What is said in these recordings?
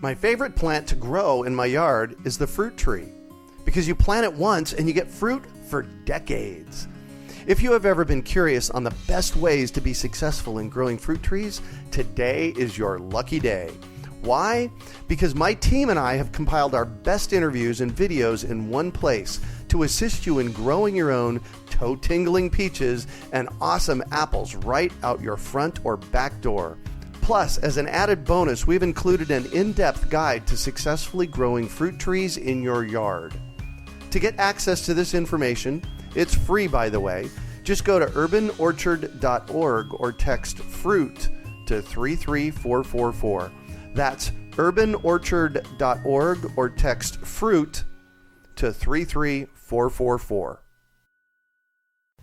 My favorite plant to grow in my yard is the fruit tree, because you plant it once and you get fruit for decades. If you have ever been curious on the best ways to be successful in growing fruit trees, today is your lucky day. Why? Because my team and I have compiled our best interviews and videos in one place to assist you in growing your own toe-tingling peaches and awesome apples right out your front or back door. Plus, as an added bonus, we've included an in-depth guide to successfully growing fruit trees in your yard. To get access to this information, it's free by the way, just go to urbanorchard.org or text FRUIT to 33444. That's urbanorchard.org or text FRUIT to 33444.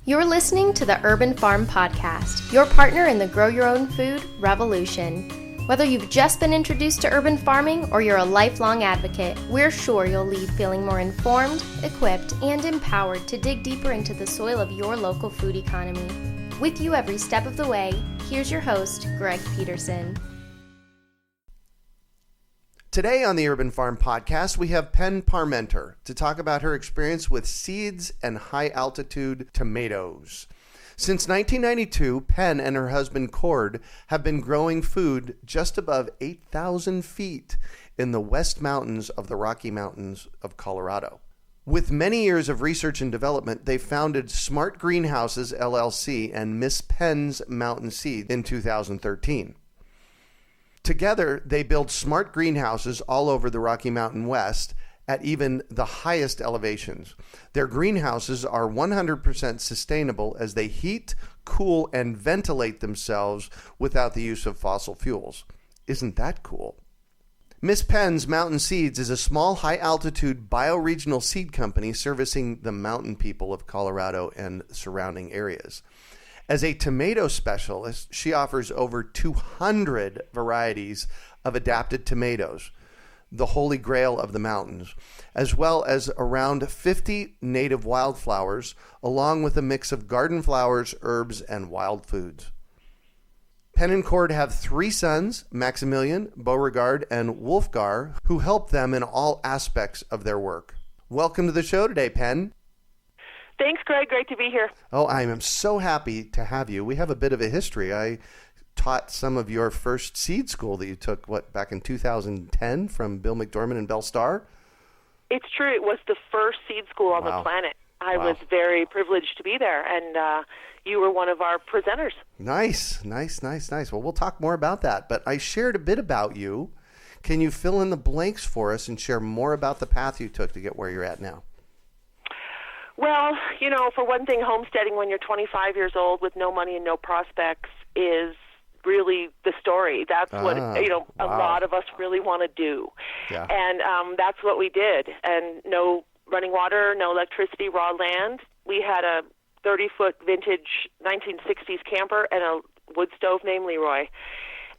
You're listening to the Urban Farm Podcast, your partner in the grow your own food revolution. Whether you've just been introduced to urban farming or you're a lifelong advocate, we're sure you'll leave feeling more informed, equipped, and empowered to dig deeper into the soil of your local food economy. With you every step of the way, here's your host, Greg Peterson. Today on the Urban Farm Podcast, we have Penn Parmenter to talk about her experience with seeds and high-altitude tomatoes. Since 1992, Penn and her husband Cord have been growing food just above 8,000 feet in the West Mountains of the Rocky Mountains of Colorado. With many years of research and development, they founded Smart Greenhouses, LLC and Miss Penn's Mountain Seed in 2013. Together, they build smart greenhouses all over the Rocky Mountain West at even the highest elevations. Their greenhouses are 100% sustainable as they heat, cool, and ventilate themselves without the use of fossil fuels. Isn't that cool? Miss Penn's Mountain Seeds is a small, high-altitude bioregional seed company servicing the mountain people of Colorado and surrounding areas. As a tomato specialist, she offers over 200 varieties of adapted tomatoes, the Holy Grail of the mountains, as well as around 50 native wildflowers, along with a mix of garden flowers, herbs, and wild foods. Penn and Cord have 3 sons, Maximilian, Beauregard, and Wulfgar, who help them in all aspects of their work. Welcome to the show today, Penn. Thanks, Greg. Great to be here. Oh, I am so happy to have you. We have a bit of a history. I taught some of your first seed school that you took, back in 2010 from Bill McDormand and Belle Starr? It's true. It was the first seed school on the planet. I was very privileged to be there, and you were one of our presenters. Nice. Well, we'll talk more about that, but I shared a bit about you. Can you fill in the blanks for us and share more about the path you took to get where you're at now? Well, for one thing, homesteading when you're 25 years old with no money and no prospects is really the story. That's what, a lot of us really want to do. Yeah. And that's what we did. And no running water, no electricity, raw land. We had a 30-foot vintage 1960s camper and a wood stove named Leroy.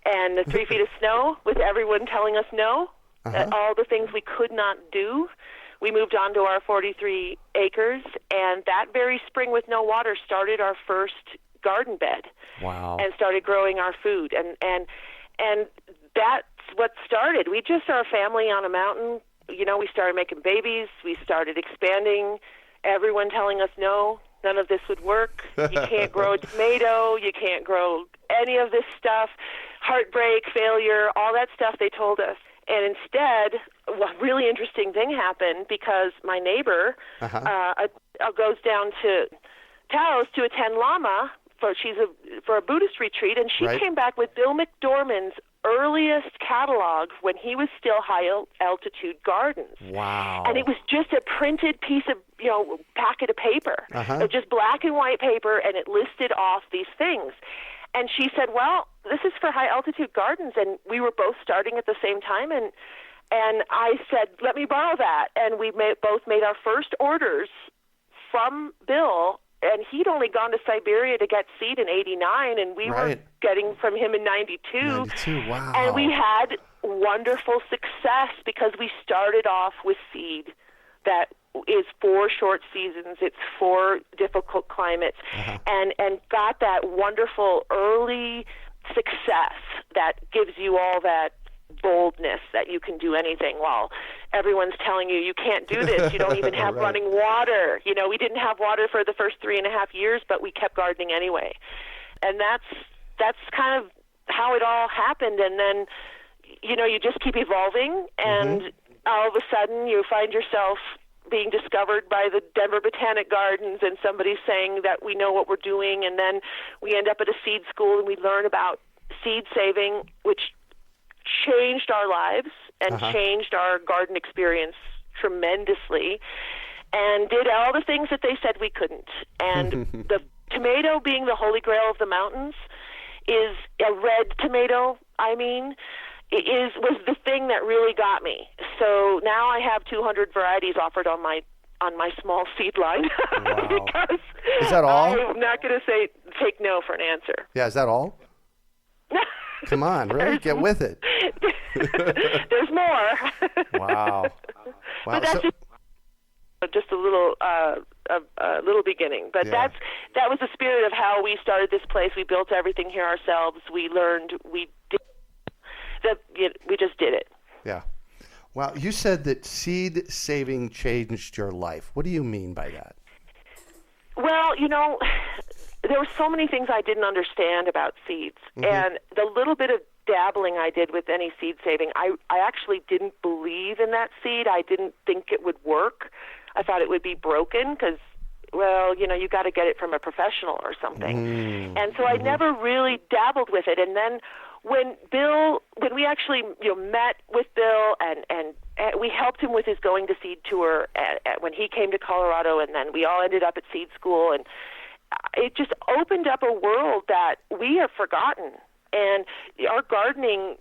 And the 3 feet of snow with everyone telling us no, all the things we could not do. We moved on to our 43 acres, and that very spring with no water started our first garden bed. Wow. And started growing our food. And that's what started. We just are a family on a mountain. We started making babies. We started expanding. Everyone telling us no, none of this would work. You can't grow a tomato. You can't grow any of this stuff. Heartbreak, failure, all that stuff they told us. And instead, a really interesting thing happened because my neighbor goes down to Taos to attend Lama for a Buddhist retreat, and she came back with Bill McDormand's earliest catalog when he was still high-altitude gardens. Wow. And it was just a printed piece of, packet of paper. Just black and white paper, and it listed off these things. And she said, well, this is for high-altitude gardens, and we were both starting at the same time, and I said, let me borrow that. And we both made our first orders from Bill, and he'd only gone to Siberia to get seed in 89, and we were getting from him in 92. Wow. And we had wonderful success because we started off with seed that is 4 short seasons, it's 4 difficult climates, and got that wonderful early success that gives you all that boldness that you can do anything while everyone's telling you can't do this. You don't even have Right. running water. We didn't have water for the first 3.5 years, but we kept gardening anyway. And that's kind of how it all happened. And then, you just keep evolving, and all of a sudden you find yourself being discovered by the Denver Botanic Gardens, and somebody's saying that we know what we're doing, and then we end up at a seed school and we learn about seed saving, which changed our lives and changed our garden experience tremendously, and did all the things that they said we couldn't. And the tomato, being the Holy Grail of the mountains, is a red tomato, was the thing that really got me. So now I have 200 varieties offered on my small seed line. Wow. Because is that all? I'm not going to take no for an answer. Yeah, is that all? Come on, really? Get with it. There's more. Wow. But that's just a little beginning. But that was the spirit of how we started this place. We built everything here ourselves. We learned. We just did it. Yeah. Wow. You said that seed saving changed your life. What do you mean by that? Well, there were so many things I didn't understand about seeds. And the little bit of dabbling I did with any seed saving, I actually didn't believe in that seed. I didn't think it would work. I thought it would be broken because, you got to get it from a professional or something. And so I never really dabbled with it. And then when we actually met with Bill and we helped him with his going to seed tour when he came to Colorado, and then we all ended up at seed school, and it just opened up a world that we have forgotten. And our gardening,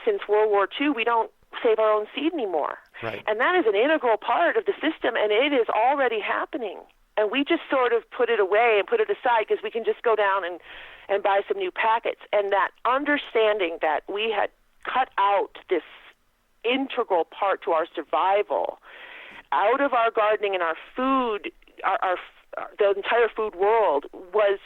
since World War II, we don't save our own seed anymore. Right. And that is an integral part of the system, and it is already happening. And we just sort of put it away and put it aside because we can just go down and buy some new packets. And that understanding that we had cut out this integral part to our survival out of our gardening and our food, the entire food world was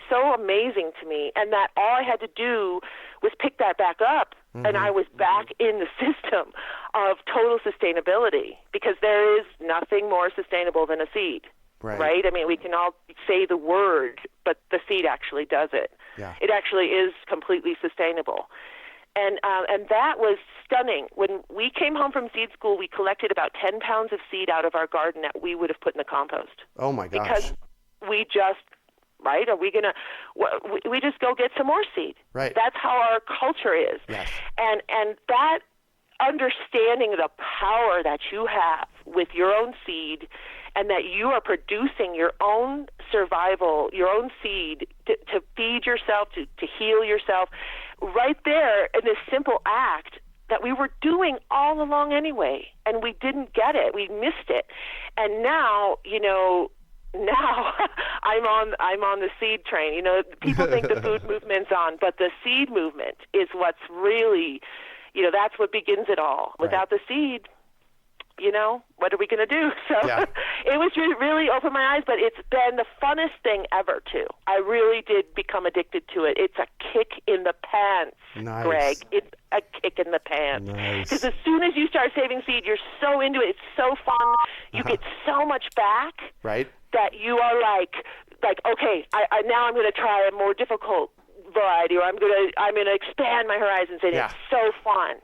so amazing to me, and that all I had to do was pick that back up, and I was back in the system of total sustainability, because there is nothing more sustainable than a seed. Right? I mean, we can all say the word, but the seed actually does it. Yeah. It actually is completely sustainable. And that was stunning. When we came home from seed school, we collected about 10 pounds of seed out of our garden that we would have put in the compost. Oh, my gosh. Because we just, are we going to, we just go get some more seed. Right. That's how our culture is. Yes. And that understanding the power that you have with your own seed, and that you are producing your own survival, your own seed to feed yourself, to heal yourself, right there in this simple act that we were doing all along anyway, and we didn't get it. We missed it. And now, now I'm on the seed train. People think the food movement's on, but the seed movement is what's really, that's what begins it all. Without the seed, what are we going to do? So it was really opened my eyes, but it's been the funnest thing ever, too. I really did become addicted to it. It's a kick in the pants, Nice. Greg. It's a kick in the pants. Nice. Because as soon as you start saving seed, you're so into it. It's so fun. You get so much back. Right. That you are like okay, I now I'm going to try a more difficult variety, or I'm going to expand my horizons, and it's so fun.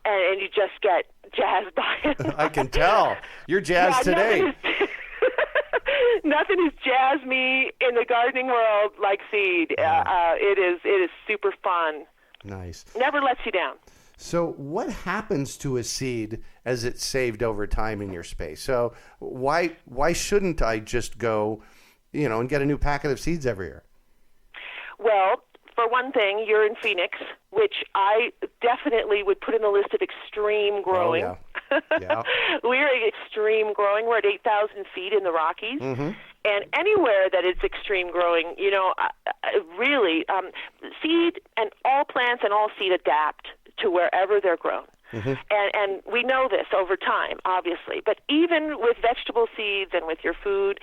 And you just get jazzed by it. I can tell. You're jazzed today. Nothing has jazzed me in the gardening world like seed. It is super fun. Nice. Never lets you down. So what happens to a seed as it's saved over time in your space? So why shouldn't I just go, and get a new packet of seeds every year? Well, for one thing, you're in Phoenix, which I definitely would put in the list of extreme growing. Oh, yeah. We're extreme growing. We're at 8,000 feet in the Rockies. And anywhere that it's extreme growing, really, seed and all plants and all seed adapt to wherever they're grown. And we know this over time, obviously. But even with vegetable seeds and with your food,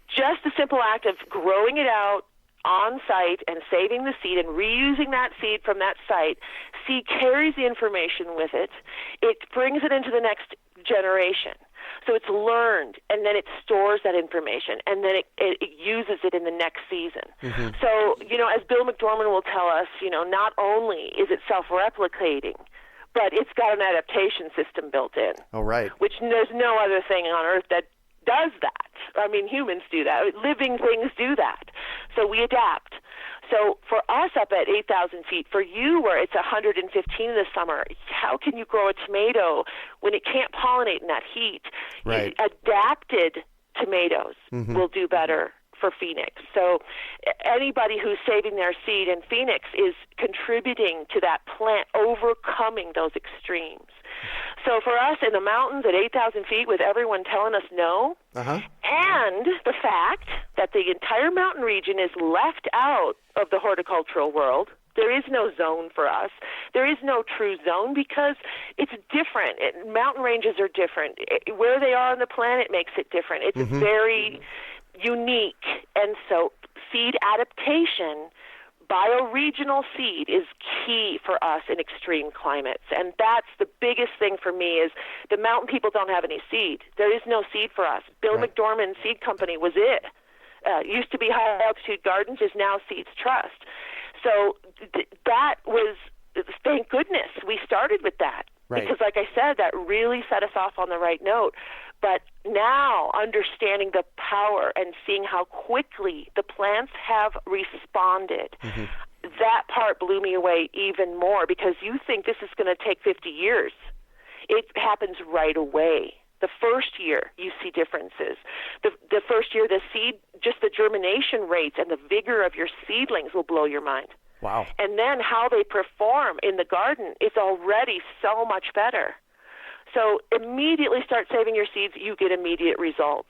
just the simple act of growing it out on site and saving the seed and reusing that seed from that site. Seed carries the information with it. It brings it into the next generation. So it's learned, and then it stores that information, and then it uses it in the next season. Mm-hmm. So, as Bill McDorman will tell us, not only is it self-replicating, but it's got an adaptation system built in. Oh, right. Which there's no other thing on Earth that does that. I mean, humans do that. Living things do that. So we adapt. So for us up at 8,000 feet, for you where it's 115 this summer, how can you grow a tomato when it can't pollinate in that heat? Right. Adapted tomatoes will do better for Phoenix. So anybody who's saving their seed in Phoenix is contributing to that plant overcoming those extremes. So for us in the mountains at 8,000 feet with everyone telling us no, and the fact that the entire mountain region is left out of the horticultural world, there is no zone for us. There is no true zone because it's different. Mountain ranges are different. Where they are on the planet makes it different. It's very unique. And so seed adaptation, bioregional seed is key for us in extreme climates. And that's the biggest thing for me is the mountain people don't have any seed. There is no seed for us. Bill McDorman Seed Company was it. Used to be High Altitude Gardens, is now Seeds Trust. So that was, thank goodness, we started with that. Right. Because like I said, that really set us off on the right note. But now understanding the power and seeing how quickly the plants have responded, that part blew me away even more because you think this is going to take 50 years. It happens right away. The first year, you see differences. The first year, the seed, just the germination rates and the vigor of your seedlings will blow your mind. Wow. And then how they perform in the garden is already so much better. So immediately start saving your seeds, you get immediate results.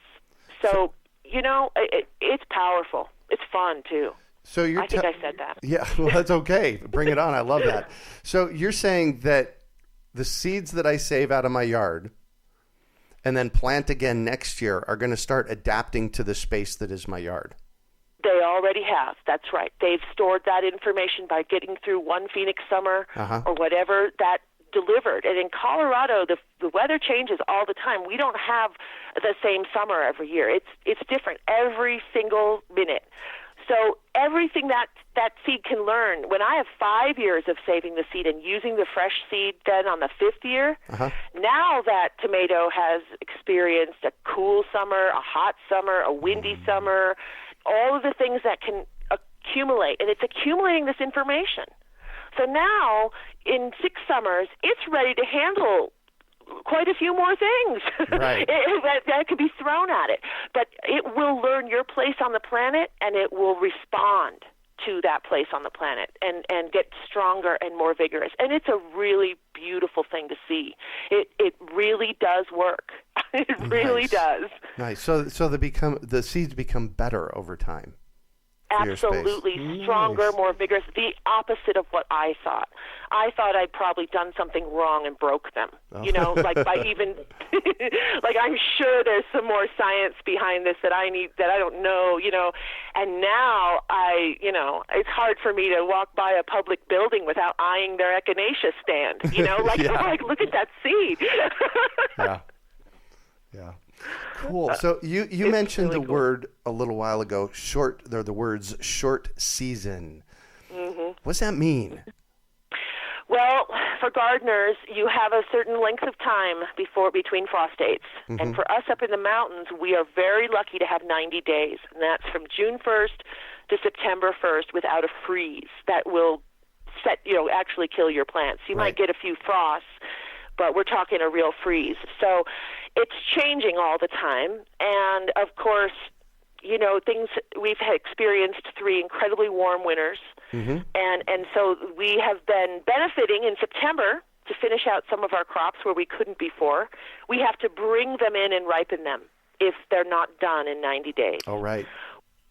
So it's powerful. It's fun, too. So I think I said that. Yeah, well, that's okay. Bring it on. I love that. So you're saying that the seeds that I save out of my yard and then plant again next year are going to start adapting to the space that is my yard. They already have. That's right. They've stored that information by getting through one Phoenix summer or whatever that delivered. And in Colorado, the weather changes all the time. We don't have the same summer every year. It's different every single minute. So everything that seed can learn, when I have 5 years of saving the seed and using the fresh seed then on the 5th year, now that tomato has experienced a cool summer, a hot summer, a windy summer, all of the things that can accumulate, and it's accumulating this information. So now, in 6 summers, it's ready to handle quite a few more things that could be thrown at it. But it will learn your place on the planet, and it will respond to that place on the planet and get stronger and more vigorous. And it's a really beautiful thing to see. It really does work. It really does. Nice. So the seeds become better over time. Absolutely. Stronger, more vigorous. The opposite of what I thought. I thought I'd probably done something wrong and broke them. Like by even like I'm sure there's some more science behind this that I don't know, And now it's hard for me to walk by a public building without eyeing their echinacea stand, like look at that seed. Yeah. Cool. So you mentioned really the word a little while ago, the words short season. What's that mean? Well, for gardeners, you have a certain length of time between frost dates. And for us up in the mountains, we are very lucky to have 90 days. And that's from June 1st to September 1st without a freeze that will actually kill your plants. You might get a few frosts, but we're talking a real freeze. So it's changing all the time. And, of course, we've experienced 3 incredibly warm winters. And so we have been benefiting in September to finish out some of our crops where we couldn't before. We have to bring them in and ripen them if they're not done in 90 days. Oh, right.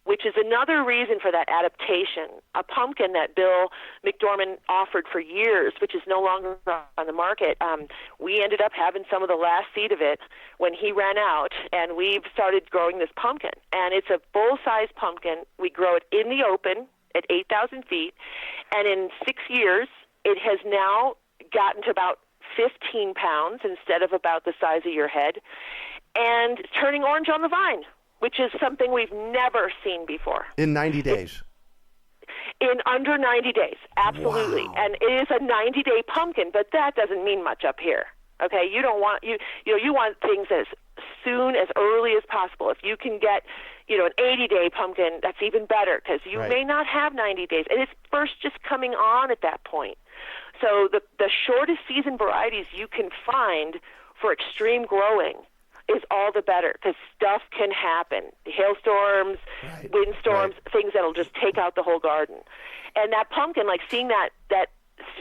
which is another reason for that adaptation. A pumpkin that Bill McDorman offered for years, which is no longer on the market. We ended up having some of the last seed of it when he ran out, and we've started growing this pumpkin. And it's a full-size pumpkin. We grow it in the open at 8,000 feet, and in 6 years, it has now gotten to about 15 pounds instead of about the size of your head, and turning orange on the vine, which is something we've never seen before. In 90 days? In under 90 days, absolutely. Wow. And it is a 90-day pumpkin, but that doesn't mean much up here. Okay, you don't want you want things as soon, as early as possible. If you can get an 80-day pumpkin, that's even better, because you may not have 90 days, and it's first just coming on at that point. So the shortest season varieties you can find for extreme growing is all the better, because stuff can happen. Hailstorms, windstorms, things that'll just take out the whole garden. And that pumpkin, like seeing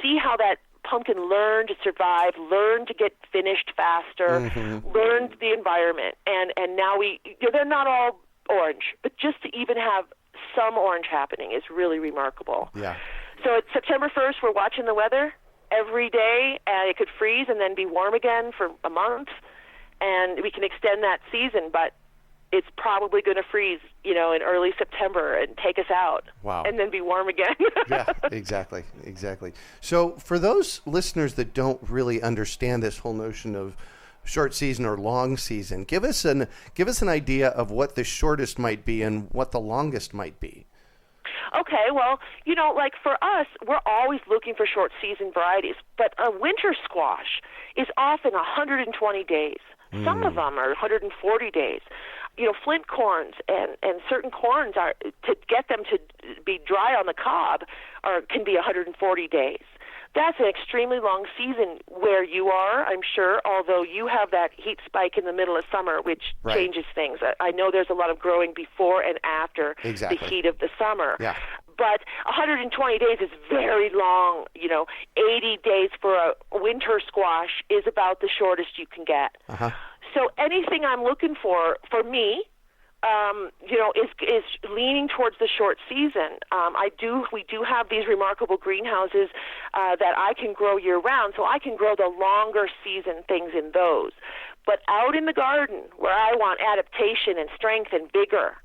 see how that pumpkin learned to survive, learned to get finished faster, learned the environment. And now they're not all orange, but just to even have some orange happening is really remarkable. Yeah. So it's September 1st, we're watching the weather every day, and it could freeze and then be warm again for a month. And we can extend that season, but it's probably going to freeze, in early September and take us out. Wow. And then be warm again. Yeah, exactly. So for those listeners that don't really understand this whole notion of short season or long season, give us an idea of what the shortest might be and what the longest might be. Okay, well, like for us, we're always looking for short season varieties, but a winter squash is often 120 days. Some of them are 140 days. Flint corns and certain corns are, to get them to be dry on the cob, can be 140 days. That's an extremely long season where you are, I'm sure, although you have that heat spike in the middle of summer, which changes things. I know there's a lot of growing before and after the heat of the summer. Yeah. But 120 days is very long. 80 days for a winter squash is about the shortest you can get. So anything I'm looking for me, is leaning towards the short season. We do have these remarkable greenhouses that I can grow year round, so I can grow the longer season things in those. But out in the garden, where I want adaptation and strength and vigor,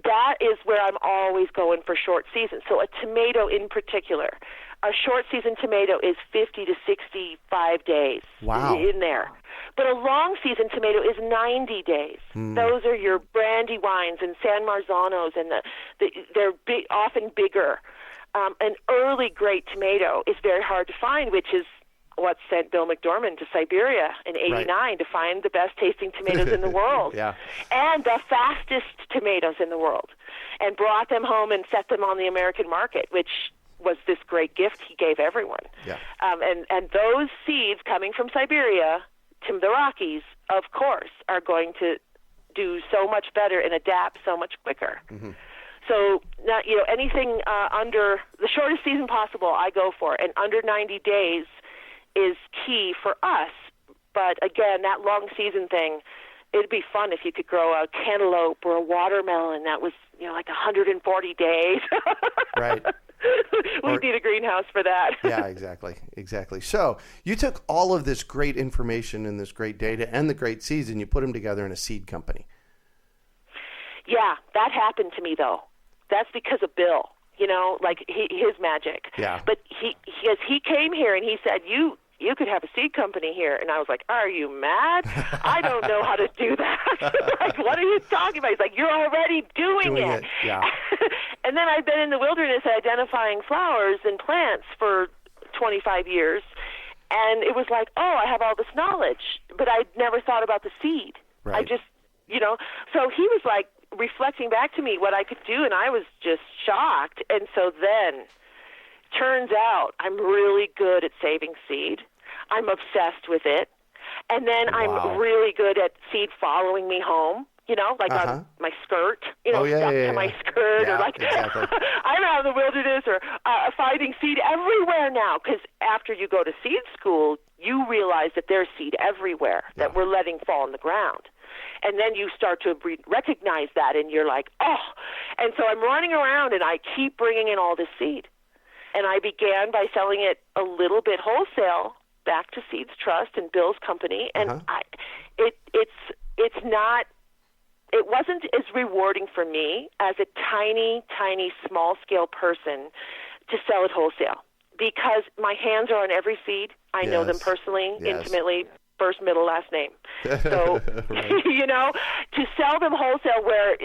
that is where I'm always going for short season. So a tomato in particular, a short season tomato is 50 to 65 days in there. But a long season tomato is 90 days. Those are your Brandywines and San Marzanos, and they're often bigger. An early great tomato is very hard to find, which is what sent Bill McDorman to Siberia in '89 to find the best tasting tomatoes in the world and the fastest tomatoes in the world, and brought them home and set them on the American market, which was this great gift he gave everyone. And those seeds coming from Siberia to the Rockies, of course, are going to do so much better and adapt so much quicker. So, anything under the shortest season possible, I go for, and under 90 days is key for us. But again, that long season thing, it'd be fun if you could grow a cantaloupe or a watermelon that was, like 140 days. Right. We need a greenhouse for that. Yeah, exactly. So you took all of this great information and this great data and the great seeds, and you put them together in a seed company. Yeah, that happened to me, though. That's because of Bill, his magic. Yeah. But he came here and he said, you could have a seed company here. And I was like, are you mad? I don't know how to do that. Like, what are you talking about? He's like, you're already doing it. Yeah. And then I've been in the wilderness identifying flowers and plants for 25 years. And it was like, I have all this knowledge, but I'd never thought about the seed. Right. I just, so he was like reflecting back to me what I could do, and I was just shocked. And so then, turns out I'm really good at saving seed. I'm obsessed with it. And then I'm really good at seed following me home, like on my skirt, stuck to my skirt, or like I'm out in the wilderness or finding seed everywhere now, because after you go to seed school, you realize that there's seed everywhere that we're letting fall on the ground. And then you start to recognize that, and you're like, oh. And so I'm running around, and I keep bringing in all this seed. And I began by selling it a little bit wholesale back to Seeds Trust and Bill's company. And it wasn't as rewarding for me as a tiny, tiny, small-scale person to sell it wholesale, because my hands are on every seed. I know them personally, intimately, first, middle, last name. So, you know, to sell them wholesale where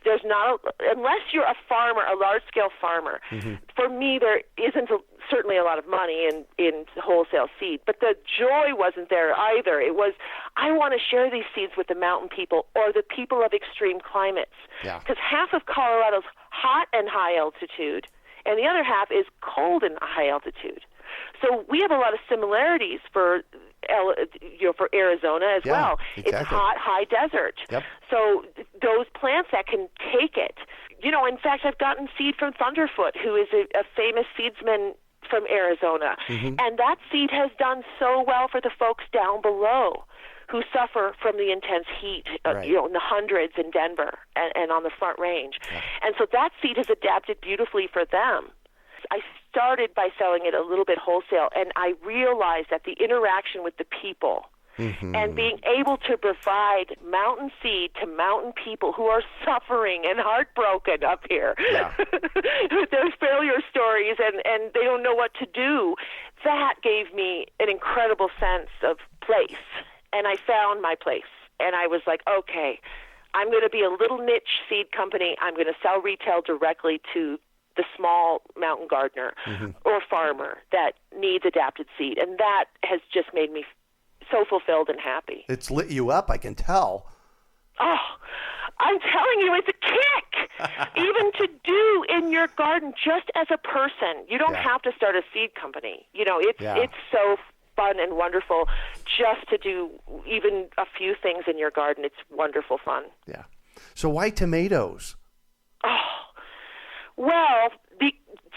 there's not, unless you're a farmer, a large-scale farmer, for me there isn't certainly a lot of money in wholesale seed, but the joy wasn't there either. It was, I want to share these seeds with the mountain people or the people of extreme climates, because half of Colorado's hot and high altitude, and the other half is cold and high altitude. So we have a lot of similarities for Arizona as well. Exactly. It's hot, high desert. Yep. So those plants that can take it. You know, in fact, I've gotten seed from Thunderfoot, who is a famous seedsman from Arizona. And that seed has done so well for the folks down below who suffer from the intense heat, you know, in the hundreds in Denver and on the Front Range. And so that seed has adapted beautifully for them. I started by selling it a little bit wholesale, and I realized that the interaction with the people and being able to provide mountain seed to mountain people who are suffering and heartbroken up here with their failure stories and they don't know what to do, that gave me an incredible sense of place. And I found my place. And I was like, okay, I'm going to be a little niche seed company. I'm going to sell retail directly to the small mountain gardener or farmer that needs adapted seed. And that has just made me so fulfilled and happy. It's lit you up, I can tell. Oh, I'm telling you, it's a kick. Even to do in your garden just as a person. You don't have to start a seed company. You know, it's so fun and wonderful just to do even a few things in your garden. It's wonderful fun. Yeah. So why tomatoes? Oh, well,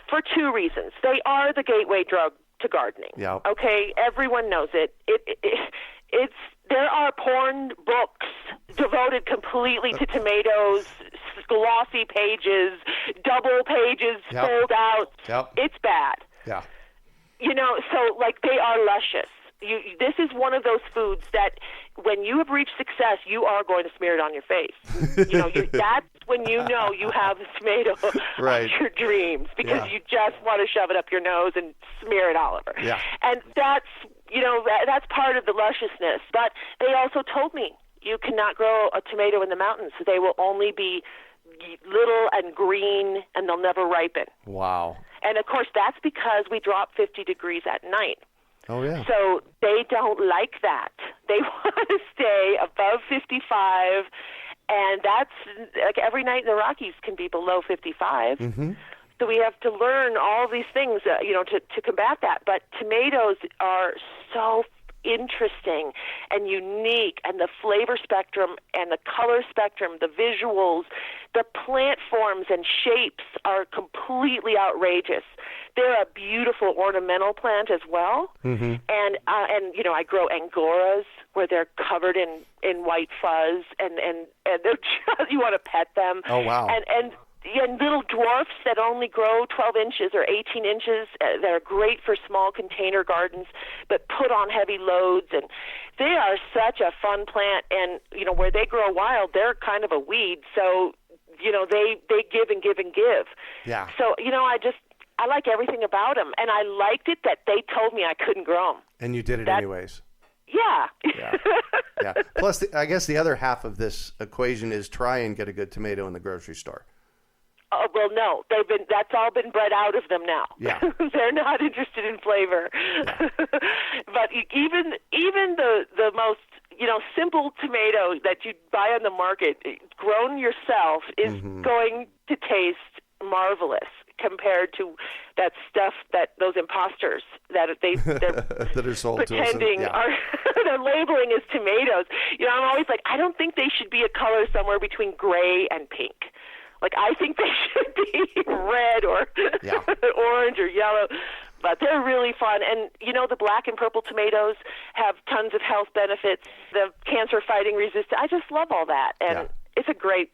for two reasons. They are the gateway drug to gardening. Yep. Okay, everyone knows it. There are porn books devoted completely to tomatoes, glossy pages, double pages, sold out. Yep. It's bad. Yeah. You know, so like they are luscious. This is one of those foods that when you have reached success, you are going to smear it on your face. You know, that's when you know you have the tomato of your dreams, because you just want to shove it up your nose and smear it all over. Yeah. And that's, you know, that's part of the lusciousness. But they also told me you cannot grow a tomato in the mountains. They will only be little and green, and they'll never ripen. Wow. And, of course, that's because we drop 50 degrees at night. Oh, yeah. So they don't like that. They want to stay above 55, and that's like every night in the Rockies can be below 55. So we have to learn all these things, you know, to combat that. But tomatoes are so interesting and unique, and the flavor spectrum and the color spectrum, the visuals, the plant forms and shapes are completely outrageous. They're a beautiful ornamental plant as well. And you know, I grow angoras where they're covered in white fuzz, and they're just, you want to pet them. Oh wow. And little dwarfs that only grow 12 inches or 18 inches that are great for small container gardens, but put on heavy loads. And they are such a fun plant. And, you know, where they grow wild, they're kind of a weed. So, you know, they give and give and give. Yeah. So, you know, I like everything about them. And I liked it that they told me I couldn't grow them. And you did it anyways. Yeah. Yeah. Plus, I guess the other half of this equation is try and get a good tomato in the grocery store. Oh, well, no, that's all been bred out of them now. Yeah. They're not interested in flavor. Yeah. But even the most, you know, simple tomato that you buy on the market, grown yourself, is going to taste marvelous compared to that stuff that those imposters that they're that are sold pretending to us. Are they're labeling as tomatoes. You know, I'm always like, I don't think they should be a color somewhere between gray and pink. Like, I think they should be red or orange or yellow. But they're really fun. And, the black and purple tomatoes have tons of health benefits, the cancer-fighting resistance. I just love all that. And it's a great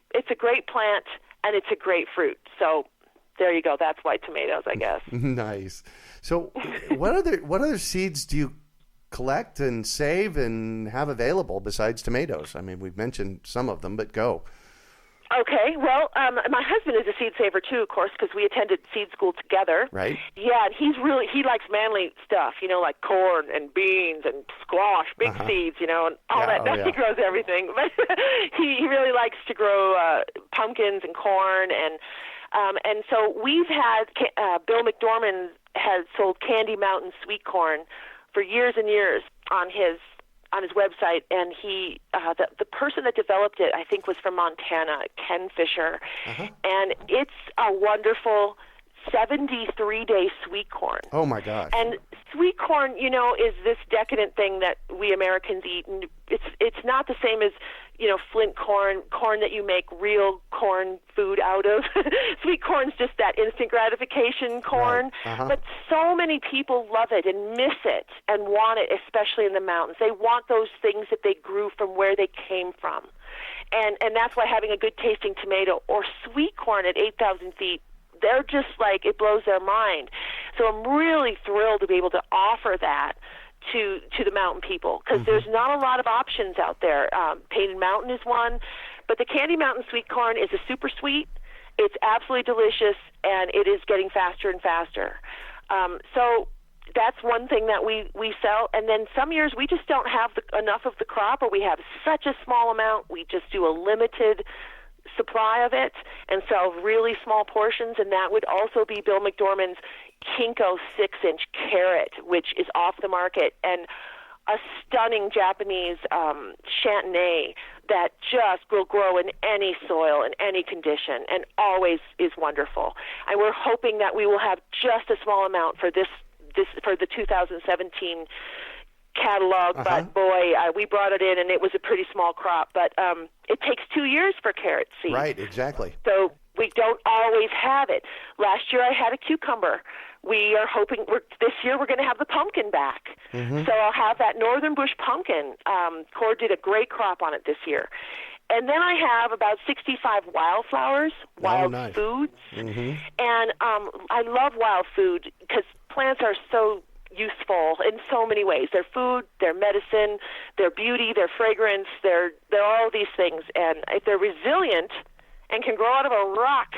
plant, and it's a great fruit. So there you go. That's why tomatoes, I guess. Nice. So what other seeds do you collect and save and have available besides tomatoes? I mean, we've mentioned some of them, but go. Okay, well, my husband is a seed saver too, of course, because we attended seed school together. Right. Yeah, and he likes manly stuff, like corn and beans and squash, big seeds, and all that. He grows everything, but he really likes to grow pumpkins and corn, and so we've had Bill McDorman has sold Candy Mountain sweet corn for years and years on his website, and he the person that developed it, I think, was from Montana, Ken Fisher, and it's a wonderful 73-day sweet corn. Oh my gosh! And sweet corn, is this decadent thing that we Americans eat, and it's not the same as Flint corn that you make real corn food out of. Sweet corn's just that instant gratification corn. Right. But so many people love it and miss it and want it, especially in the mountains. They want those things that they grew from where they came from. And that's why having a good tasting tomato or sweet corn at 8,000 feet, they're just like, it blows their mind. So I'm really thrilled to be able to offer that to the mountain people, because there's not a lot of options out there. Painted Mountain is one, but the Candy Mountain sweet corn is a super sweet. It's absolutely delicious, and it is getting faster and faster. So that's one thing that we sell. And then some years we just don't have enough of the crop, or we have such a small amount, we just do a limited supply of it and sell really small portions, and that would also be Bill McDorman's Kinko 6-inch carrot, which is off the market, and a stunning Japanese Chardonnay that just will grow in any soil, in any condition, and always is wonderful. And we're hoping that we will have just a small amount for this for the 2017 catalog, but boy, we brought it in, and it was a pretty small crop. But it takes 2 years for carrot seed. Right, exactly. So we don't always have it. Last year I had a cucumber. We are hoping this year we're going to have the pumpkin back. So I'll have that northern bush pumpkin. Cord did a great crop on it this year. And then I have about 65 wildflowers, wild foods. And I love wild food because plants are so useful in so many ways. They're food, they're medicine, they're beauty, they're fragrance, they're all these things. And if they're resilient and can grow out of a rock,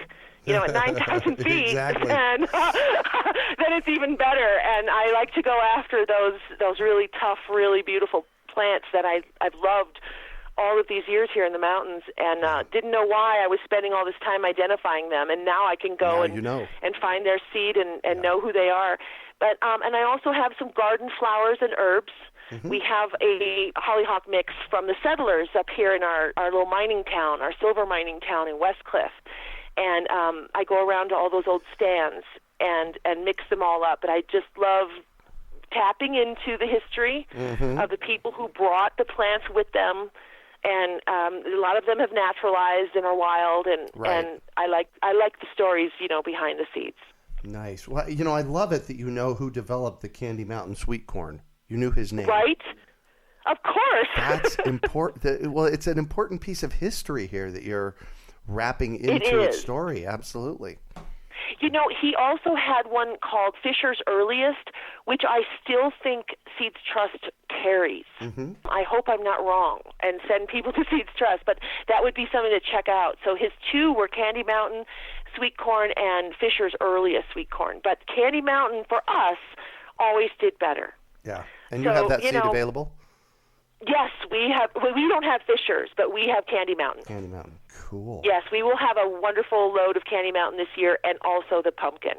at 9,000 feet, and then it's even better. And I like to go after those really tough, really beautiful plants that I've loved all of these years here in the mountains, and didn't know why I was spending all this time identifying them. And now I can go and find their seed and know who they are. But and I also have some garden flowers and herbs. We have a hollyhock mix from the settlers up here in our little mining town, our silver mining town in Westcliff. And I go around to all those old stands and mix them all up. But I just love tapping into the history of the people who brought the plants with them. And a lot of them have naturalized and are wild. And I like the stories, behind the seeds. Nice. Well, I love it that you know who developed the Candy Mountain sweet corn. You knew his name. Right? Of course. That's important. Well, it's an important piece of history here that you're wrapping into its story. Absolutely. He also had one called Fisher's Earliest, which I still think Seeds Trust carries. I hope I'm not wrong and send people to Seeds Trust, but that would be something to check out. So his two were Candy Mountain sweet corn and Fisher's Earliest sweet corn. But Candy Mountain, for us, always did better. Yeah. And you have that seed available? Yes, we have. We don't have Fisher's, but we have Candy Mountain. Candy Mountain. Cool. Yes, we will have a wonderful load of Candy Mountain this year, and also the pumpkin.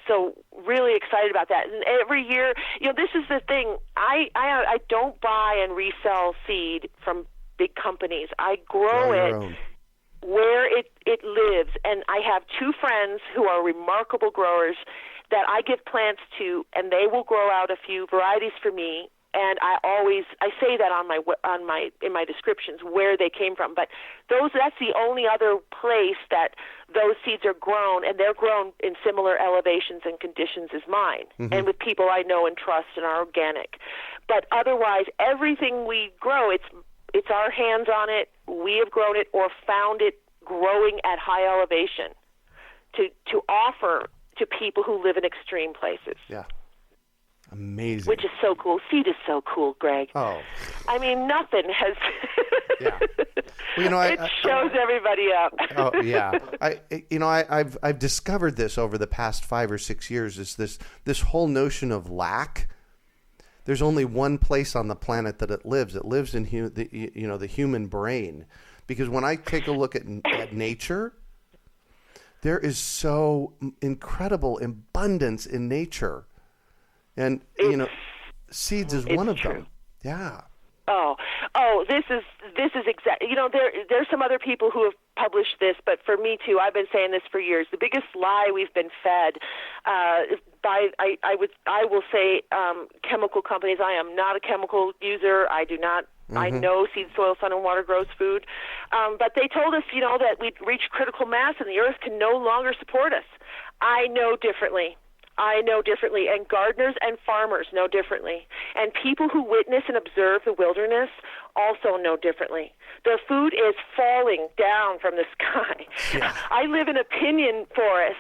So really excited about that. And every year, this is the thing. I don't buy and resell seed from big companies. I grow it where it lives. And I have two friends who are remarkable growers that I give plants to, and they will grow out a few varieties for me. And I say that in my descriptions where they came from. But that's the only other place that those seeds are grown, and they're grown in similar elevations and conditions as mine, and with people I know and trust and are organic. But otherwise, everything we grow, it's our hands on it. We have grown it or found it growing at high elevation to offer to people who live in extreme places. Yeah. Amazing. Which is so cool. Seed is so cool, Greg. Oh. I mean, nothing has... Yeah. Well, it shows everybody up. Oh, yeah. I've discovered this over the past 5 or 6 years, is this whole notion of lack. There's only one place on the planet that it lives. It lives in the human brain. Because when I take a look at nature, there is so incredible abundance in nature. And, seeds is one of them. Yeah. Oh, this is exactly, there's some other people who have published this, but for me too, I've been saying this for years. The biggest lie we've been fed by, I will say, chemical companies. I am not a chemical user. I do not. I know seed, soil, sun, and water grows food. But they told us, that we'd reached critical mass and the earth can no longer support us. I know differently. And gardeners and farmers know differently. And people who witness and observe the wilderness also know differently. The food is falling down from the sky. Yeah. I live in a pinyon forest,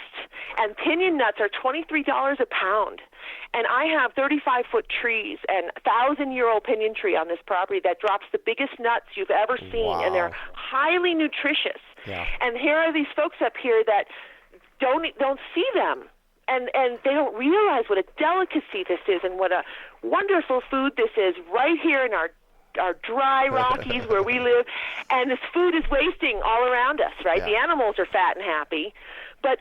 and pinyon nuts are $23 a pound. And I have 35-foot trees and 1,000-year-old pinyon tree on this property that drops the biggest nuts you've ever seen, and they're highly nutritious. Yeah. And here are these folks up here that don't see them. And they don't realize what a delicacy this is and what a wonderful food this is right here in our dry Rockies where we live. And this food is wasting all around us, right? Yeah. The animals are fat and happy. But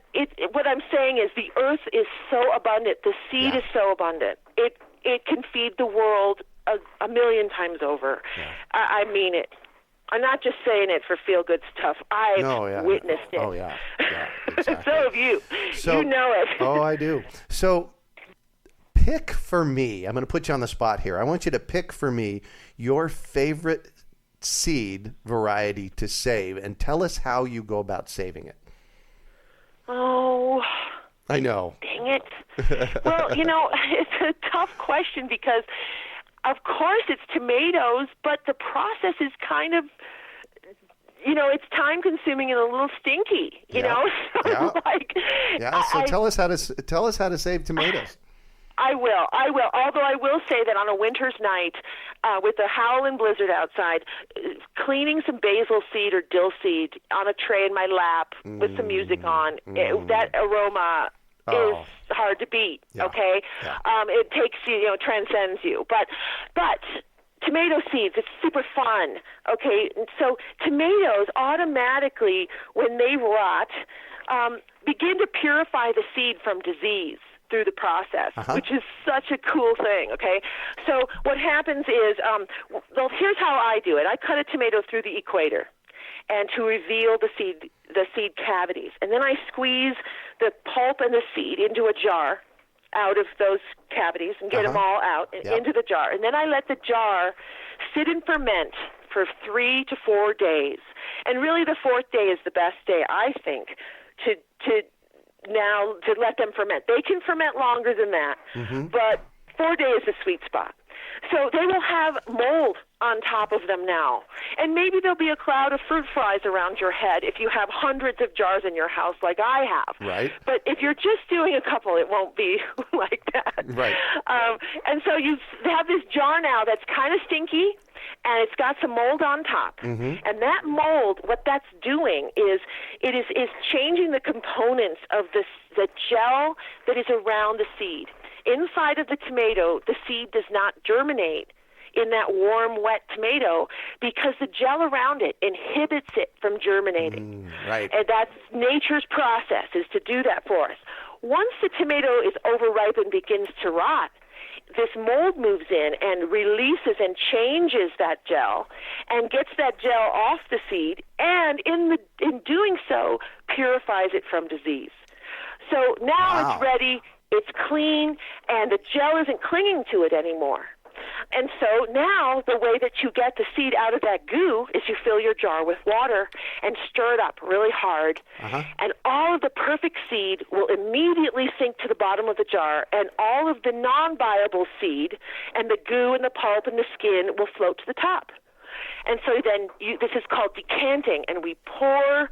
what I'm saying is the earth is so abundant. The seed is so abundant. It can feed the world a million times over. Yeah. I mean it. I'm not just saying it for feel-good stuff. I've witnessed it. Oh, yeah. Exactly. So have you. You know it. Oh, I do. So pick for me. I'm going to put you on the spot here. I want you to pick for me your favorite seed variety to save and tell us how you go about saving it. Oh. I know. Dang it. Well, it's a tough question because... Of course, it's tomatoes, but the process is kind of, it's time-consuming and a little stinky. You know. So So tell us how to save tomatoes. I will. Although I will say that on a winter's night, with a howling blizzard outside, cleaning some basil seed or dill seed on a tray in my lap with some music on, that aroma. Is hard to beat, okay? Yeah. It takes you, transcends you. But tomato seeds, it's super fun, okay? So tomatoes automatically, when they rot, begin to purify the seed from disease through the process, which is such a cool thing, okay? So what happens is, here's how I do it. I cut a tomato through the equator and to reveal the seed cavities. And then I squeeze the pulp and the seed into a jar out of those cavities and get them all out into the jar. And then I let the jar sit and ferment for 3 to 4 days. And really the fourth day is the best day, I think, to let them ferment. They can ferment longer than that, but 4 days is the sweet spot. So they will have mold on top of them now. And maybe there'll be a cloud of fruit flies around your head if you have hundreds of jars in your house like I have. Right. But if you're just doing a couple, it won't be like that. Right. And so you have this jar now that's kind of stinky, and it's got some mold on top. And that mold, what that's doing is it is changing the components of the gel that is around the seed. Inside of the tomato, the seed does not germinate in that warm, wet tomato because the gel around it inhibits it from germinating. Right. And that's nature's process, is to do that for us. Once the tomato is overripe and begins to rot, this mold moves in and releases and changes that gel and gets that gel off the seed, and in doing so, purifies it from disease. So now it's ready. It's clean, and the gel isn't clinging to it anymore. And so now the way that you get the seed out of that goo is you fill your jar with water and stir it up really hard. And all of the perfect seed will immediately sink to the bottom of the jar, and all of the non-viable seed and the goo and the pulp and the skin will float to the top. And so then this is called decanting, and we pour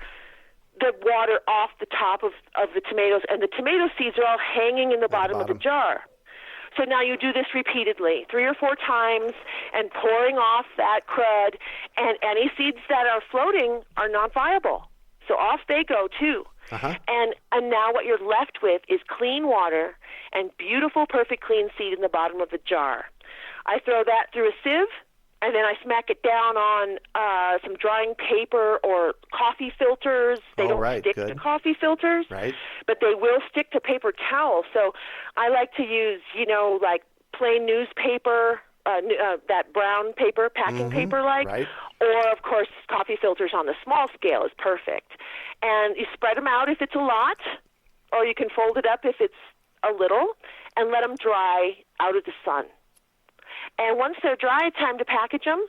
the water off the top of the tomatoes, and the tomato seeds are all hanging in the bottom of the jar. So now you do this repeatedly, 3 or 4 times, and pouring off that crud, and any seeds that are floating are not viable. So off they go, too. And now what you're left with is clean water and beautiful, perfect, clean seed in the bottom of the jar. I throw that through a sieve, and then I smack it down on some drying paper or coffee filters. They don't stick to coffee filters, but they will stick to paper towels. So I like to use, like plain newspaper, that brown paper, packing paper or, of course, coffee filters on the small scale is perfect. And you spread them out if it's a lot, or you can fold it up if it's a little, and let them dry out of the sun. And once they're dry, it's time to package them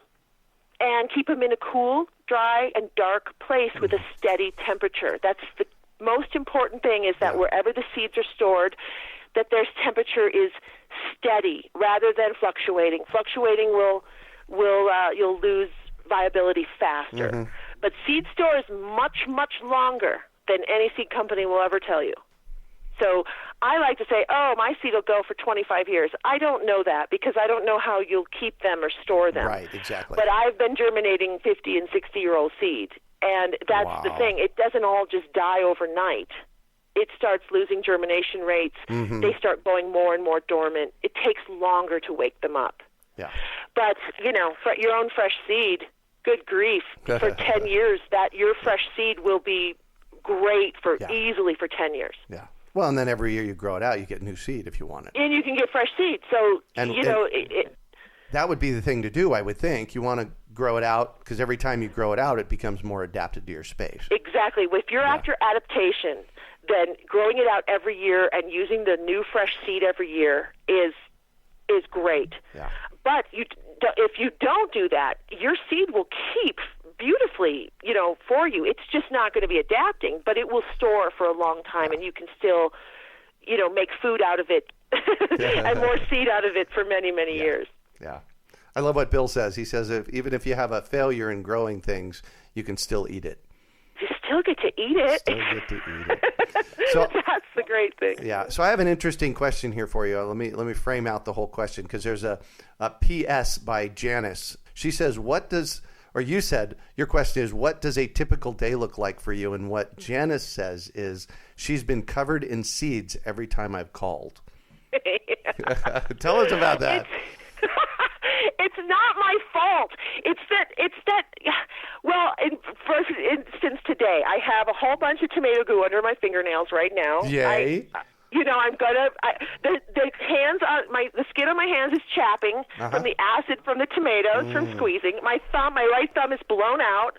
and keep them in a cool, dry, and dark place with a steady temperature. That's the most important thing, is that wherever the seeds are stored, that their temperature is steady rather than fluctuating. Fluctuating you'll lose viability faster. But seed store is much, much longer than any seed company will ever tell you. So I like to say, my seed will go for 25 years. I don't know that, because I don't know how you'll keep them or store them. Right, exactly. But I've been germinating 50 and 60-year-old seed, and that's the thing. It doesn't all just die overnight. It starts losing germination rates. They start going more and more dormant. It takes longer to wake them up. Yeah. But, for your own fresh seed, good grief, for 10 years, your fresh seed will be great easily for 10 years. Yeah. Well, and then every year you grow it out, you get new seed if you want it. And you can get fresh seed. So, that would be the thing to do, I would think. You want to grow it out, because every time you grow it out, it becomes more adapted to your space. Exactly. If you're after adaptation, then growing it out every year and using the new fresh seed every year is great. Yeah. But if you don't do that, your seed will keep beautifully, for you. It's just not going to be adapting, but it will store for a long time, and you can still, make food out of it and more seed out of it for many, many years. Yeah. I love what Bill says. He says even if you have a failure in growing things, you can still eat it. You still get to eat it. So that's the great thing. Yeah. So I have an interesting question here for you. Let me frame out the whole question, because there's a PS by Janice. She says, you said, your question is, what does a typical day look like for you? And what Janice says is, she's been covered in seeds every time I've called. Tell us about that. It's not my fault. It's that. Well, for instance, today I have a whole bunch of tomato goo under my fingernails right now. Yay! I'm gonna. The hands on the skin on my hands is chapping from the acid from the tomatoes from squeezing. My right thumb is blown out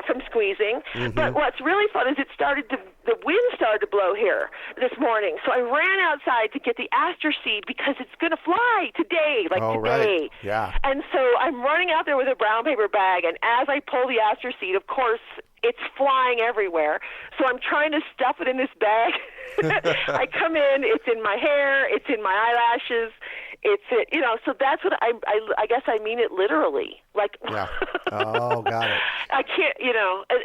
from squeezing. But what's really fun is the wind started to blow here this morning. So I ran outside to get the aster seed, because it's gonna fly today, today. Right. Yeah. And so I'm running out there with a brown paper bag, and as I pull the aster seed, of course, it's flying everywhere. So I'm trying to stuff it in this bag. I come in, it's in my hair, it's in my eyelashes, so that's what I guess I mean it literally. Yeah. Oh, got it. I can't,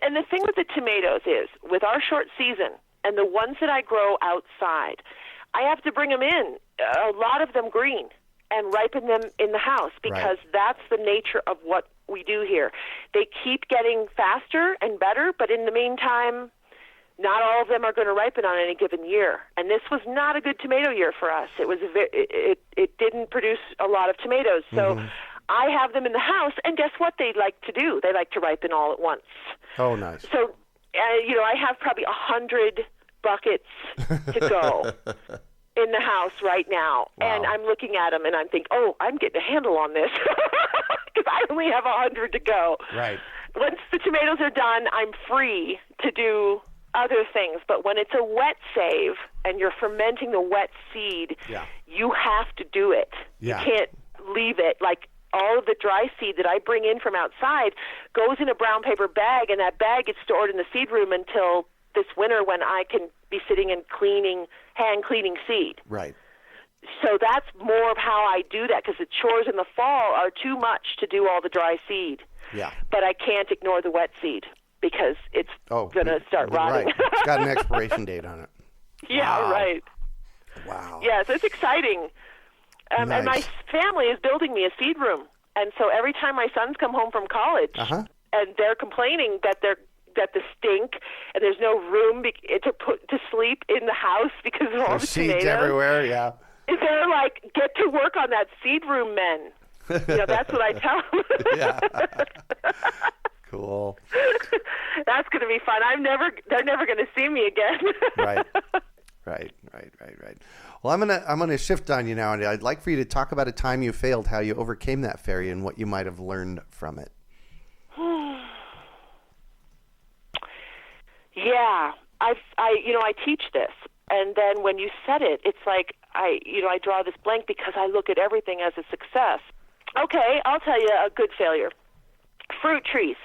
and the thing with the tomatoes is, with our short season and the ones that I grow outside, I have to bring them in, a lot of them green, and ripen them in the house, because that's the nature of what we do here. They keep getting faster and better, but in the meantime, not all of them are going to ripen on any given year. And this was not a good tomato year for us. It didn't produce a lot of tomatoes. So I have them in the house, and guess what they like to do? They like to ripen all at once. Oh, nice. So, I have probably 100 buckets to go in the house right now. Wow. And I'm looking at them, and I'm thinking, I'm getting a handle on this, because I only have 100 to go. Right. Once the tomatoes are done, I'm free to do other things. But when it's a wet save and you're fermenting the wet seed, you have to do it. Yeah. You can't leave it. Like, all of the dry seed that I bring in from outside goes in a brown paper bag, and that bag gets stored in the seed room until this winter when I can be sitting and hand cleaning seed. Right. So that's more of how I do that, because the chores in the fall are too much to do all the dry seed. Yeah. But I can't ignore the wet seed because it's going to start rotting. Right. It's got an expiration date on it. Yeah, wow. right. Wow. Yeah, so it's exciting. Nice. And my family is building me a seed room. And so every time my sons come home from college and they're complaining that the stink and there's no room to sleep in the house because of all the seeds tomatoes everywhere, yeah. They're like, get to work on that seed room, men. That's what I tell them. Yeah. Cool. That's going to be fun. They're never going to see me again. Right. Well, I'm gonna shift on you now, and I'd like for you to talk about a time you failed, how you overcame that fairy, and what you might have learned from it. Yeah, I teach this, and then when you said it, it's like I draw this blank because I look at everything as a success. Okay, I'll tell you a good failure. Fruit trees.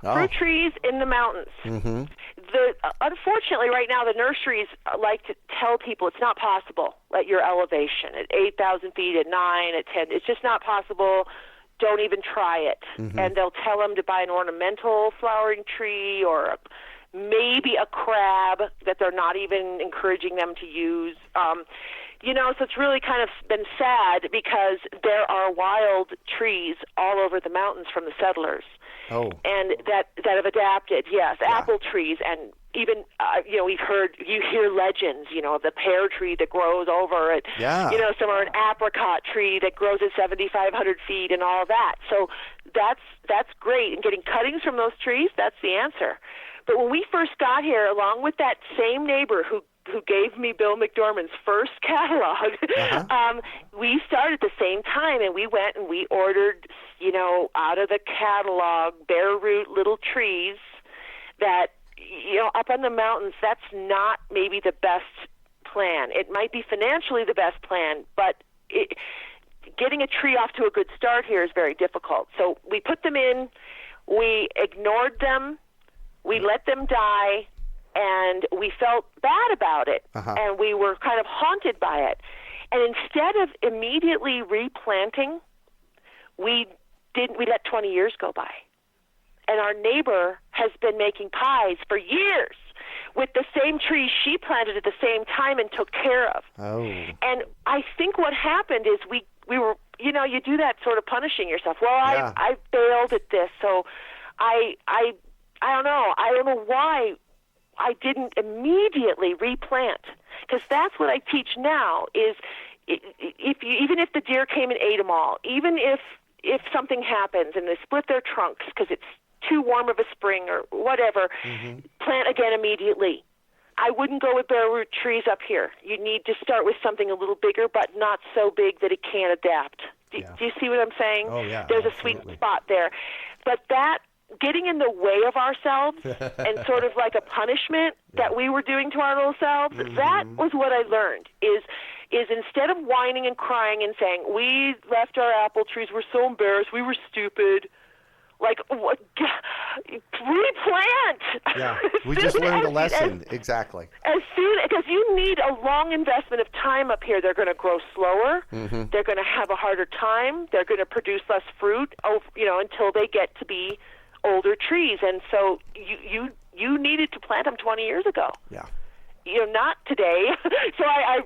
Oh. Fruit trees in the mountains. Mm-hmm. Unfortunately, right now, the nurseries like to tell people it's not possible at your elevation, at 8,000 feet, at 9, at 10. It's just not possible. Don't even try it. Mm-hmm. And they'll tell them to buy an ornamental flowering tree or maybe a crab that they're not even encouraging them to use. So it's really kind of been sad because there are wild trees all over the mountains from the settlers. Oh. And that have adapted, yes, yeah. Apple trees, and even, you hear legends, of the pear tree that grows over it, some are an apricot tree that grows at 7,500 feet and all that. So that's great. And getting cuttings from those trees, that's the answer. But when we first got here, along with that same neighbor who gave me Bill McDormand's first catalog, we started at the same time, and we went and we ordered, out of the catalog, bare root little trees that, up on the mountains, that's not maybe the best plan. It might be financially the best plan, but getting a tree off to a good start here is very difficult. So we put them in, we ignored them, we let them die, and we felt bad about it, and we were kind of haunted by it. And instead of immediately replanting, we let 20 years go by. And our neighbor has been making pies for years with the same trees she planted at the same time and took care of. Oh. And I think what happened is we were, you do that sort of punishing yourself. Well, yeah. I failed at this, so I don't know. I don't know why I didn't immediately replant, because that's what I teach now is even if the deer came and ate them all, even if something happens and they split their trunks because it's too warm of a spring or whatever, plant again immediately. I wouldn't go with bare root trees up here. You need to start with something a little bigger, but not so big that it can't adapt. Do you see what I'm saying? Oh, yeah. There's absolutely. a sweet spot there. But that getting in the way of ourselves and sort of like a punishment that we were doing to our little selves, that was what I learned is instead of whining and crying and saying, we left our apple trees, we're so embarrassed, we were stupid, like, what, replant. Yeah, we just learned a lesson. Exactly. Because you need a long investment of time up here. They're going to grow slower. They're going to have a harder time. They're going to produce less fruit, until they get to be older trees. And so you needed to plant them 20 years ago. Yeah. Not today. So I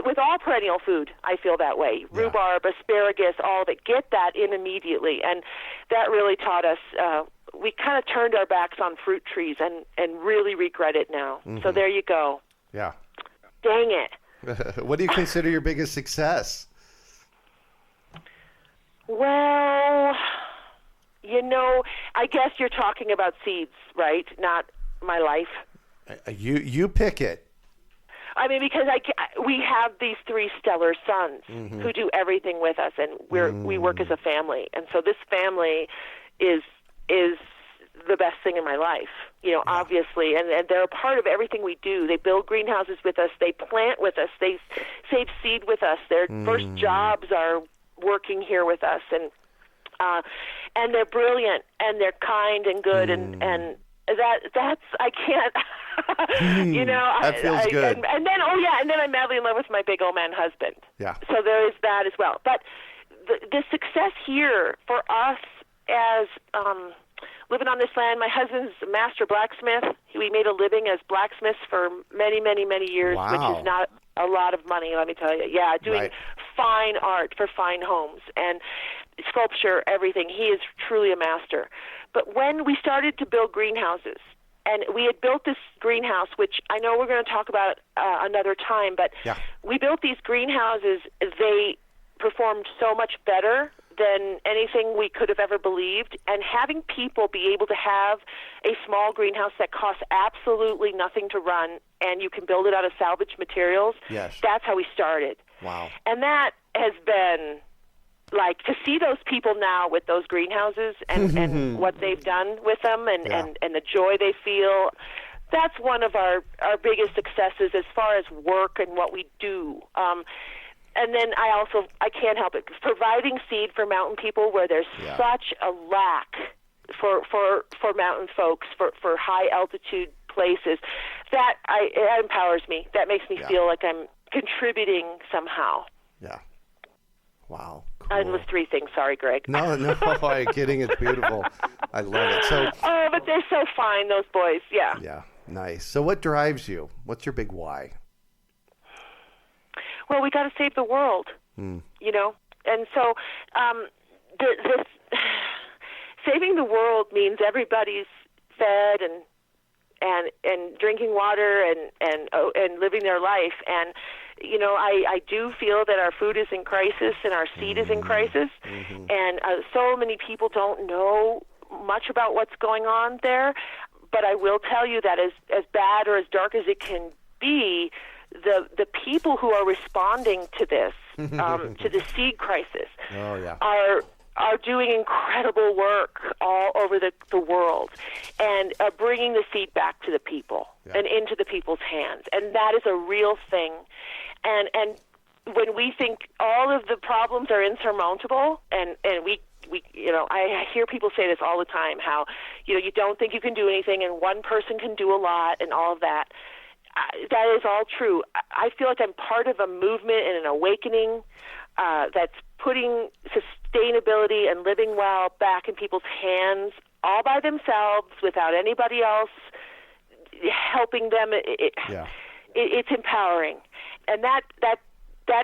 with all perennial food, I feel that way. Yeah. Rhubarb, asparagus, all of it. Get that in immediately. And that really taught us, we kind of turned our backs on fruit trees and really regret it now. So there you go. Yeah. Dang it. What do you consider your biggest success? Well, I guess you're talking about seeds, right? Not my life. You pick it. I mean, because we have these three stellar sons who do everything with us, and we work as a family. And so this family is the best thing in my life, obviously. And they're a part of everything we do. They build greenhouses with us. They plant with us. They save seed with us. Their first jobs are working here with us, and they're brilliant, and they're kind and good, and that's I can't, that feels good. And then I'm madly in love with my big old man husband. Yeah. So there is that as well. But the success here for us as living on this land, my husband's a master blacksmith. We made a living as blacksmiths for many, many, many years, Wow. which is not a lot of money, let me tell you. Yeah, doing fine art for fine homes and sculpture, everything. He is truly a master. But when we started to build greenhouses, and we had built this greenhouse, which I know we're going to talk about another time, but we built these greenhouses. They performed so much better than anything we could have ever believed. And having people be able to have a small greenhouse that costs absolutely nothing to run, and you can build it out of salvaged materials, that's how we started. Wow. And that has been, like, to see those people now with those greenhouses and what they've done with them and the joy they feel, that's one of our biggest successes as far as work and what we do. And then I can't help it, providing seed for mountain people where there's such a lack for mountain folks, for high altitude places. That it empowers me. That makes me feel like I'm contributing somehow. Yeah. Wow. Cool. It was 3 things. Sorry, Greg. No, I'm kidding. It's beautiful. I love it. So. Oh, but they're so fine, those boys. Yeah. Yeah. Nice. So what drives you? What's your big why? Well, we got to save the world, and so this saving the world means everybody's fed and drinking water and living their life. And I do feel that our food is in crisis and our seed is in crisis, and so many people don't know much about what's going on there. But I will tell you that as bad or as dark as it can be, the people who are responding to this, to the seed crisis, are doing incredible work all over the world, and bringing the seed back to the people and into the people's hands, and that is a real thing. And when we think all of the problems are insurmountable, and we I hear people say this all the time, how you don't think you can do anything, and one person can do a lot, and all of that. That is all true. I feel like I'm part of a movement and an awakening that's putting sustainability and living well back in people's hands all by themselves without anybody else helping them. It's empowering. And that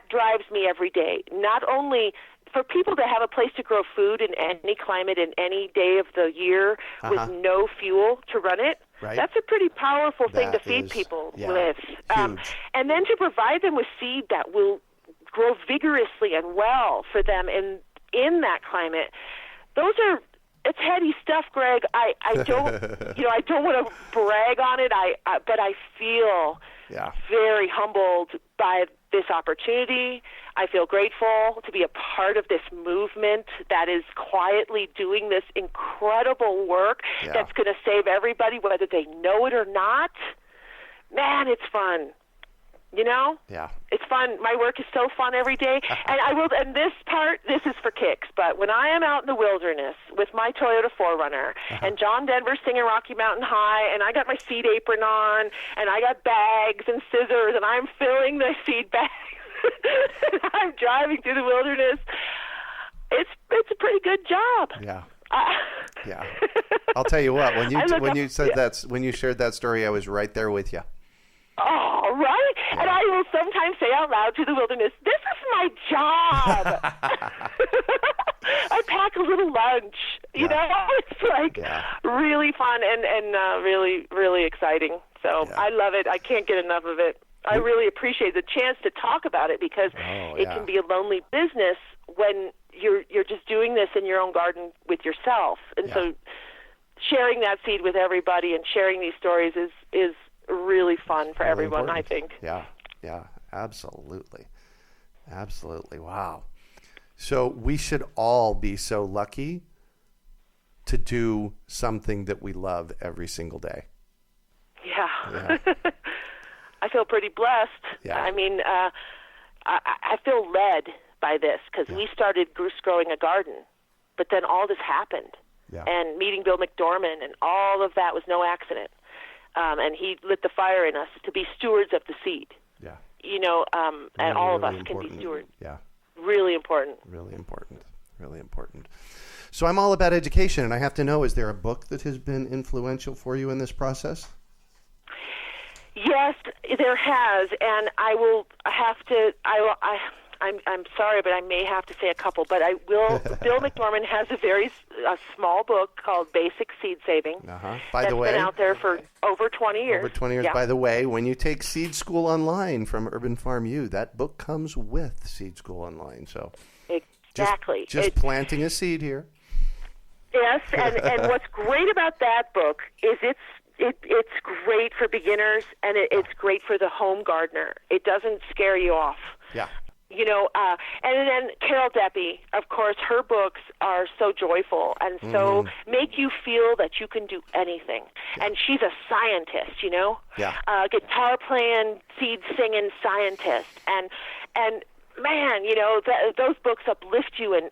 drives me every day. Not only for people to have a place to grow food in any climate in any day of the year with no fuel to run it, that's a pretty powerful thing to feed people with. And then to provide them with seed that will grow vigorously and well for them in that climate. It's heady stuff, Greg. I don't I don't want to brag on it. But I feel very humbled by this opportunity. I feel grateful to be a part of this movement that is quietly doing this incredible work that's going to save everybody, whether they know it or not. Man, it's fun. It's fun. My work is so fun every day. And this is for kicks, but when I am out in the wilderness with my Toyota 4Runner and John Denver's singing Rocky Mountain High, and I got my seed apron on, and I got bags and scissors, and I'm filling the seed bags, and I'm driving through the wilderness, it's a pretty good job. Yeah. I'll tell you what, when you shared that story, I was right there with you. Oh, right? Yeah. And I will sometimes say out loud to the wilderness, this is my job. I pack a little lunch. It's like really fun and really, really exciting. So I love it. I can't get enough of it. I really appreciate the chance to talk about it because it can be a lonely business when you're just doing this in your own garden with yourself. And so sharing that seed with everybody and sharing these stories is really fun for everyone, important. I think. Yeah, absolutely. Wow. So we should all be so lucky to do something that we love every single day. Yeah. I feel pretty blessed. Yeah. I mean, I feel led by this because we started growing a garden, but then all this happened. Yeah. And meeting Bill McDorman and all of that was no accident. And he lit the fire in us to be stewards of the seed. Yeah. And all of us can be stewards. Yeah. Really important. Really important. Really important. So I'm all about education, and I have to know, is there a book that has been influential for you in this process? Yes, there has, and I'm sorry, but I may have to say a couple, but I will. Bill McDorman has a small book called Basic Seed Saving. By the way, that's been out there for over 20 years. Over 20 years. Yeah. By the way, when you take Seed School Online from Urban Farm U, that book comes with Seed School Online. So exactly, just planting a seed here. Yes, and what's great about that book is it's great for beginners, and it's great for the home gardener. It doesn't scare you off. Yeah. And then Carol Deppe, of course, her books are so joyful and so make you feel that you can do anything. Yeah. And she's a scientist, Yeah. Guitar playing, seed singing scientist. And man, those books uplift you and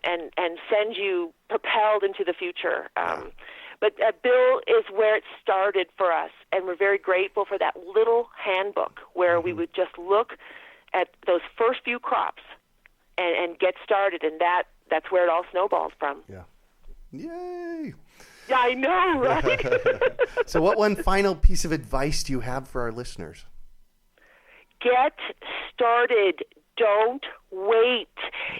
send you propelled into the future. But Bill is where it started for us, and we're very grateful for that little handbook where we would just look at those first few crops and get started, and that's where it all snowballs from. Yeah. Yay! Yeah, I know, right? So what one final piece of advice do you have for our listeners? Get started. Don't wait.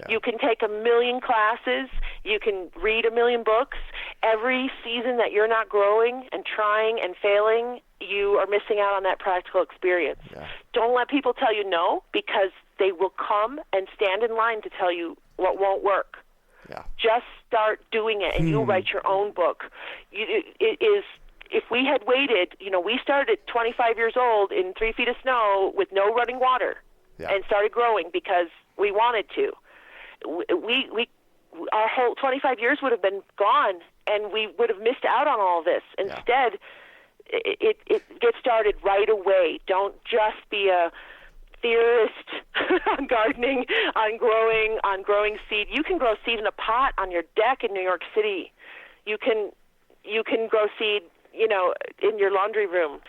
Yeah. You can take 1 million classes. You can read 1 million books. Every season that you're not growing and trying and failing, you are missing out on that practical experience. Yeah. Don't let people tell you no, because they will come and stand in line to tell you what won't work. Yeah. Just start doing it, and you'll write your own book. If we had waited, we started at 25 years old in 3 feet of snow with no running water. Yeah. And started growing because we wanted to. Our whole 25 years would have been gone, and we would have missed out on all of this. Instead, it gets started right away. Don't just be a theorist on gardening, on growing seed. You can grow seed in a pot on your deck in New York City. You can grow seed, in your laundry room.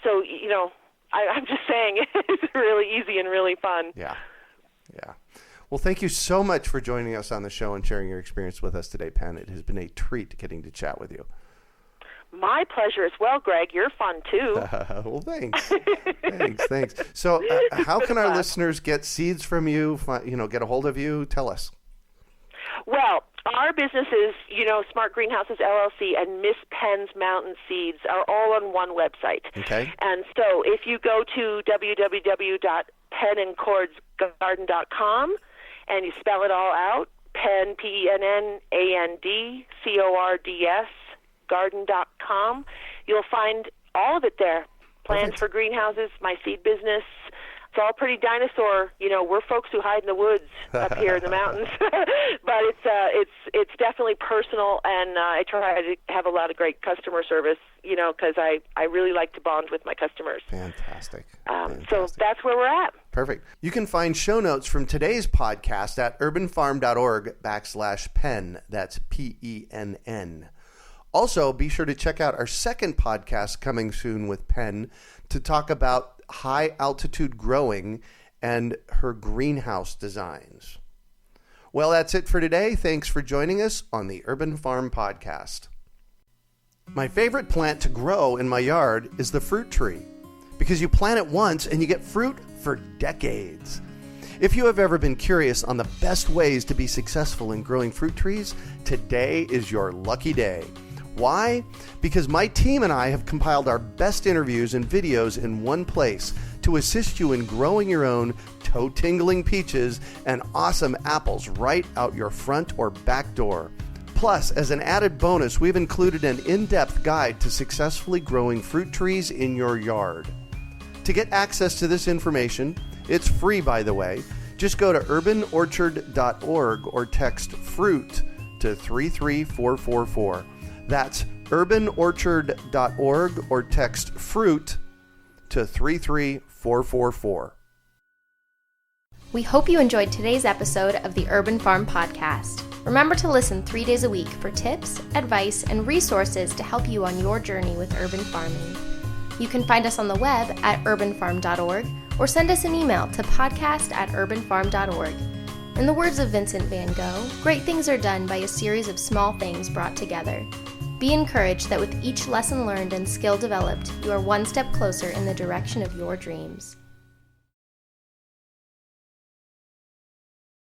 So, I'm just saying it's really easy and really fun. Yeah. Yeah. Well, thank you so much for joining us on the show and sharing your experience with us today, Penn. It has been a treat getting to chat with you. My pleasure as well, Greg. You're fun, too. Well, thanks. Thanks. So how can our listeners get seeds from you, get a hold of you? Tell us. Well, our businesses, Smart Greenhouses LLC and Miss Penn's Mountain Seeds are all on one website. Okay. And so if you go to www.pennandcordsgarden.com and you spell it all out, Penn, PENNANDCORDS, garden.com, you'll find all of it there. Plans for greenhouses, my seed business. It's all pretty dinosaur. We're folks who hide in the woods up here in the mountains, but it's definitely personal, and I try to have a lot of great customer service, because I really like to bond with my customers. Fantastic. So that's where we're at. Perfect. You can find show notes from today's podcast at urbanfarm.org/Penn. That's PENN. Also, be sure to check out our second podcast coming soon with Penn to talk about high altitude growing and her greenhouse designs. Well, that's it for today. Thanks for joining us on the Urban Farm Podcast. My favorite plant to grow in my yard is the fruit tree, because you plant it once and you get fruit for decades. If you have ever been curious on the best ways to be successful in growing fruit trees, today is your lucky day. Why? Because my team and I have compiled our best interviews and videos in one place to assist you in growing your own toe-tingling peaches and awesome apples right out your front or back door. Plus, as an added bonus, we've included an in-depth guide to successfully growing fruit trees in your yard. To get access to this information, it's free, by the way. Just go to urbanorchard.org or text FRUIT to 33444. That's urbanorchard.org or text FRUIT to 33444. We hope you enjoyed today's episode of the Urban Farm Podcast. Remember to listen 3 days a week for tips, advice, and resources to help you on your journey with urban farming. You can find us on the web at urbanfarm.org or send us an email to podcast@urbanfarm.org. In the words of Vincent van Gogh, great things are done by a series of small things brought together. Be encouraged that with each lesson learned and skill developed, you are one step closer in the direction of your dreams.